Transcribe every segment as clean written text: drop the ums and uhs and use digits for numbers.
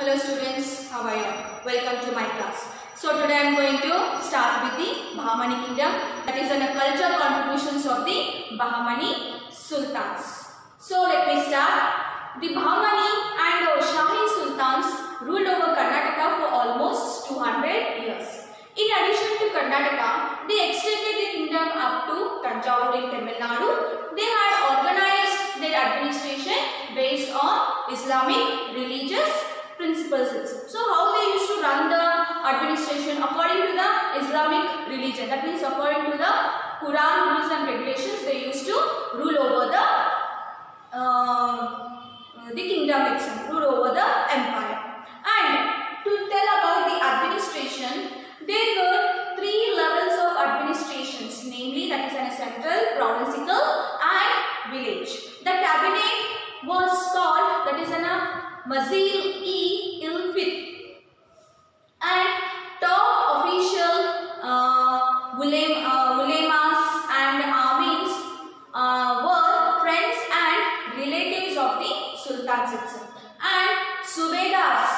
Hello students, how are you? Welcome to my class. So today I am going to start with the Bahmani kingdom, that is the cultural contributions of the Bahmani sultans. So let me start. The Bahmani and Shahi sultans ruled over Karnataka for almost 200 years. In addition to Karnataka, they extended the kingdom up to Tanjavur in Tamil Nadu. They had organized their administration based on Islamic religious principles. So how they used to run the administration according to the Islamic religion, that means according to the Quran rules and regulations, they used to rule over the kingdom itself, rule over the empire. And to tell about the administration, there were three levels of administrations, namely that is a central, provincial and village. The cabinet was called, that is a Mazil-e-Ilfit, and top official ulemas and amins were friends and relatives of the sultans itself. And subedars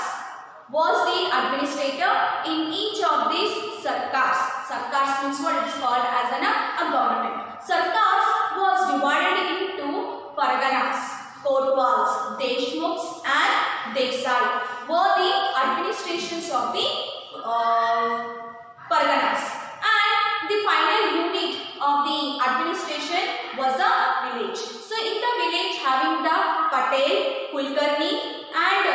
was the administrator in each of these sarkars. Sarkars means what it is called as a government. Sarkars was divided into parganas, Kotwals, Deshmukhs and Desai were the administrations of the parganas. And the final unit of the administration was a village. So in the village, having the Patel, Kulkarni and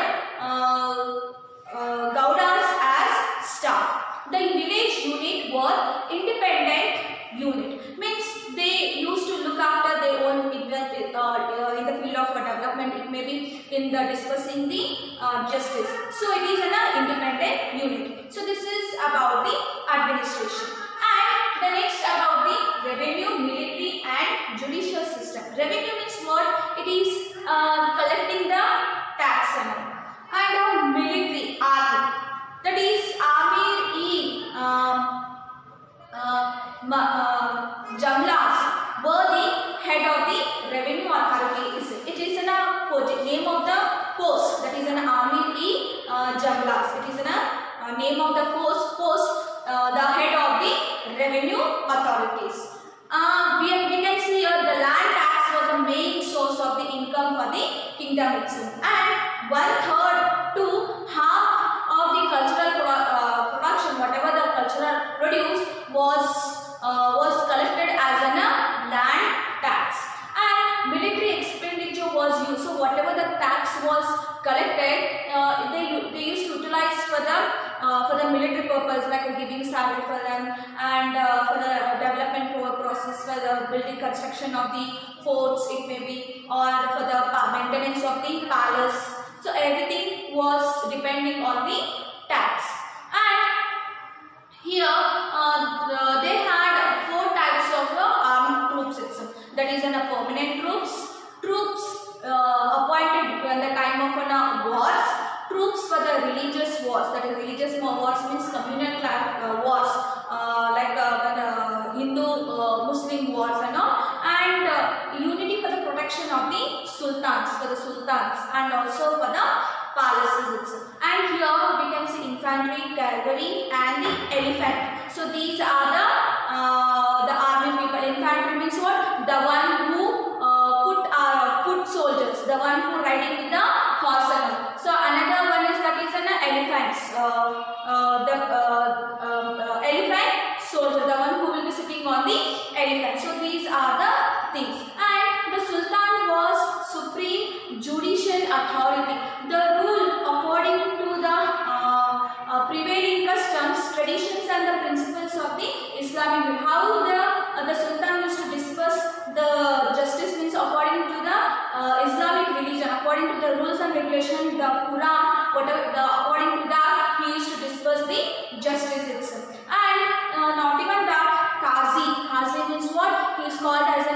Gaudas as staff. The village unit were independent unit, means they used to look after their own in the field of development. It may be in the discussing the justice. So it is an independent unit. So this is about the administration. And the next about the revenue, military and judicial system. Revenue means what? It is collecting the tax amount. And military, army, that is Amir-e Jamlas were the head of the revenue authority. It is a name of the post, that is an Amir-e Jamlas. It is a name of the post, the head of the revenue authorities. We can see here the land tax was the main source of the income for the kingdom itself, and 1/3 to half of the cultural production, whatever the cultural produce was collected as a land tax. And military expenditure was used. So whatever the tax was collected, they used to utilize for the military purpose, like giving salary for them, and for the development process, for the building construction of the forts, it may be, or for the maintenance of the palace. So everything was depending on the tax. And here they had 4 types of armed troops itself. That is permanent troops appointed when the time of wars, troops for the religious wars. That is religious wars means communal wars, like the Hindu-Muslim wars and all, and unity for the protection of the sultans, and also for the palaces itself. And here we can see infantry, cavalry and the elephant. So these are the army people. Infantry means what? The one who foot soldiers, the one who riding with the horse and all. So another one is that is an elephants, elephant soldier, the one who will be sitting on the elephant. So these are the things. And the sultan was supreme judicial authority. The rule according to the prevailing customs, traditions and the principles of the Islamic. How the sultan used to disperse the justice means according to the Islamic religion, according to the rules and regulations, the Quran, according to that he used to disperse the justice itself. And not even that, Qazi means what? He is called as a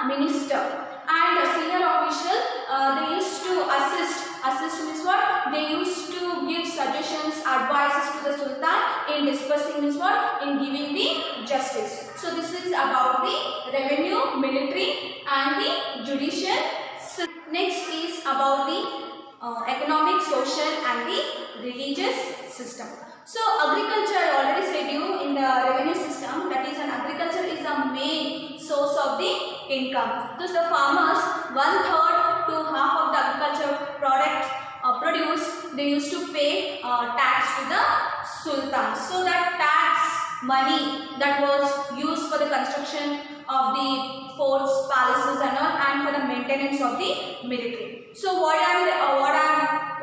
minister. And a senior official, they used to assist means what? They used to give suggestions, advices to the sultan in dispersing means what? In giving the justice. So this is about the revenue, military and the judicial. Next is about the economic, social and the system. So agriculture, I already said you in the revenue system, that is an agriculture is the main source of the income. Thus the farmers, 1/3 to half of the agriculture product produced, they used to pay tax to the sultan. So that tax money that was used for the construction of the forts, palaces and all, and for the maintenance of the military. So what I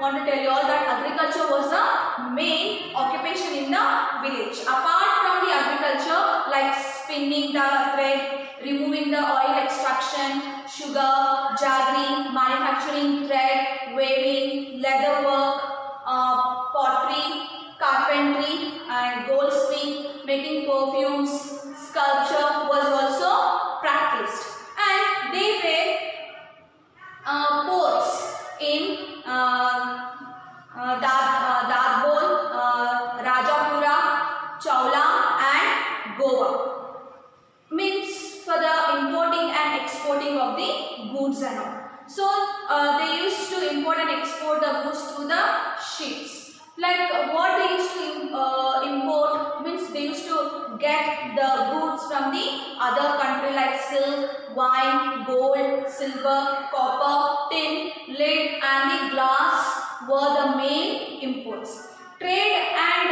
want to tell you all, that agriculture was the main occupation in the village. Apart from the agriculture, like spinning the thread, removing the oil extraction, sugar, jaggery, manufacturing thread, weaving, leather work, pottery, carpentry and goldsmith, making perfumes, sculpture was also practiced. And they were ports in Dadbol, Rajapura, Chawla and Goa. Means for the importing and exporting of the goods and all. So they used to import and export the goods through the ships. Like what they used to import means they used to get the goods from the other country like silk, wine, gold, silver, copper, tin, lead and the glass were the main imports. Trade and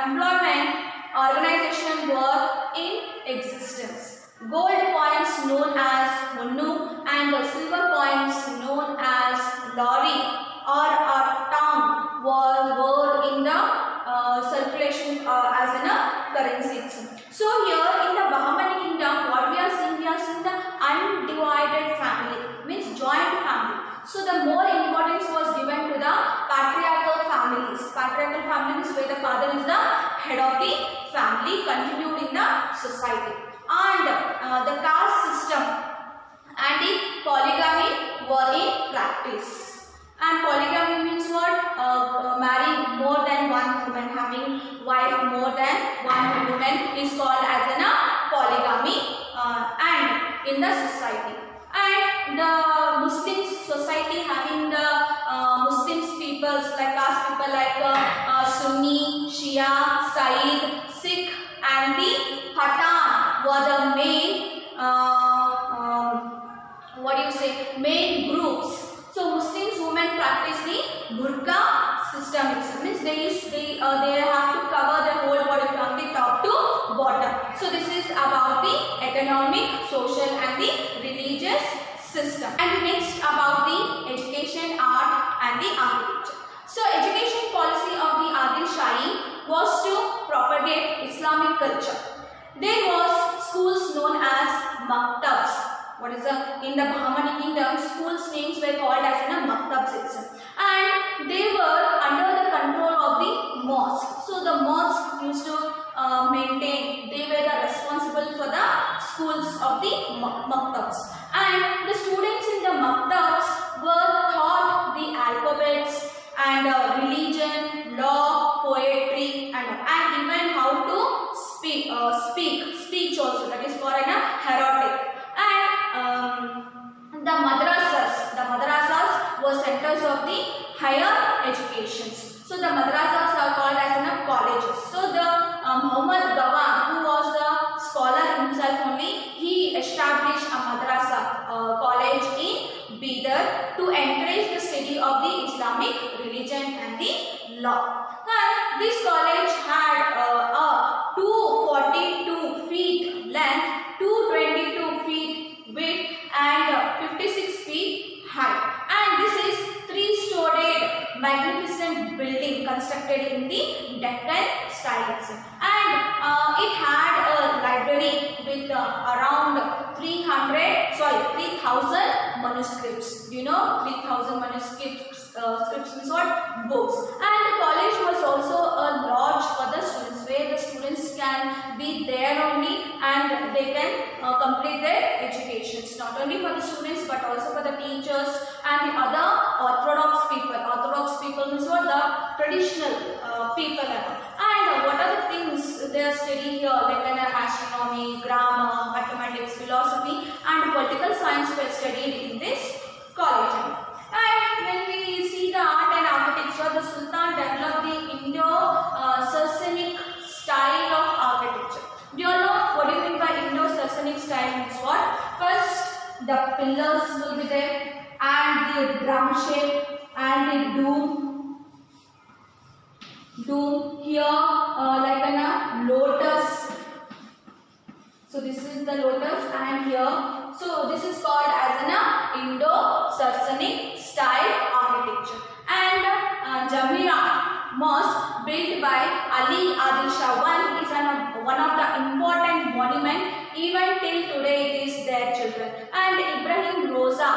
employment organization were in existence. Gold coins known as Honnu and the silver coins known as Lori or town were in the circulation as in a currency. So here in the Bahmani kingdom, what we are seeing the undivided family, means joint family. So the more importance was given to the patriarchal families. Patriarchal families where the father is the head of the family, continued in the society. And the caste system and the polygamy were in practice. And polygamy means what? Marrying more than one woman, having wife more than one woman is called as a polygamy and in the society. And the Muslim society having the Muslims peoples like caste people like Sunni, Shia, Said, Sikh and the Pathan were the main main groups. So Muslims women practice the burqa system. It means they have to cover the whole body from the top to bottom. So this is about the economic, social and the religious system. And next about the education, art and the architecture. So education policy of the Adil Shahi was to propagate Islamic culture. There was schools known as maktabs. What is in the Bahmani kingdom, schools names were called as in a maktab itself, and they were under the control of the mosque. So the mosque used to maintain, they were the responsible for the schools of the maktabs, and the students in the maktabs were taught the alphabets and religion, law, poetry and even how to speak also, that is for an heroic. And the madrasas were centers of the higher educations. So the madrasas are called as colleges. So the Muhammad Gawan, who was the scholar himself only, he established a madrasa college in Bidar to encourage the study of the Islamic religion and the law. And this college had a 242 feet length, 222 feet width and 56 feet height. And this is 3-storied magnificent building constructed in the Deccan style. And it had a library with around 3,000 manuscripts. You know, 3,000 manuscripts means what? Books. And the college was also a lodge for the students, where the students can be there only and they can complete their educations. Not only for the students but also for the teachers and the other orthodox people. Orthodox people means what? The traditional people. And what are the things they are studying here, like astronomy, grammar, mathematics, philosophy and political science were studied in this college. And when we see the art and architecture, the Sultan developed the pillars will be there, and the drum shape, and the dome here, like a lotus. So this is the lotus, and here, so this is called as an Indo-Sasanic style architecture. And Jamia Mosque, built by Ali Adil Shah I, is one of the important monument. Even till today it is there, children. And Ibrahim Roza,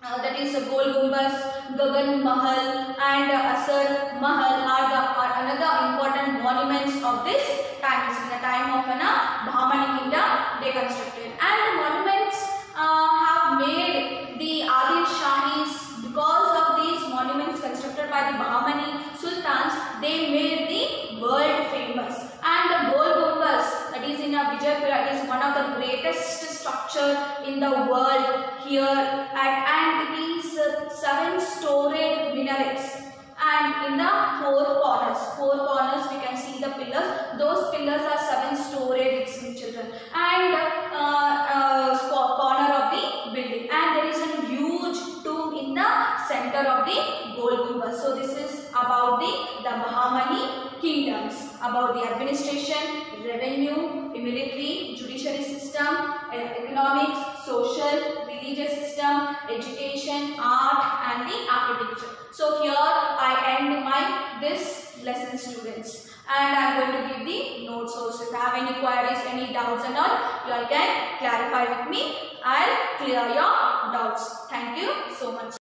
that is Gol Gumbaz, Gagan Mahal, and Asar Mahal are another important monuments of this time. In the time of Bahmani kingdom they constructed. And the monuments have made the Adil Shahis. Because of these monuments constructed by the Bahmani sultans, they made the world famous. And the Gol Gumbaz, that is in Vijaypura, is one of the greatest structure in the world here, and it is 7-storied minarets. And in the four corners we can see the pillars. Those pillars are 7-storied, children. And corner of the building, and there is a huge tomb in the center of the Gol Gumbaz. So this is about the Bahmani kingdoms, about the administration, revenue, military, judiciary system, economics, social, religious system, education, art, and the architecture. So here I end my this lesson, students, and I am going to give the notes also. If you have any queries, any doubts and all, you all can clarify with me. I'll clear your doubts. Thank you so much.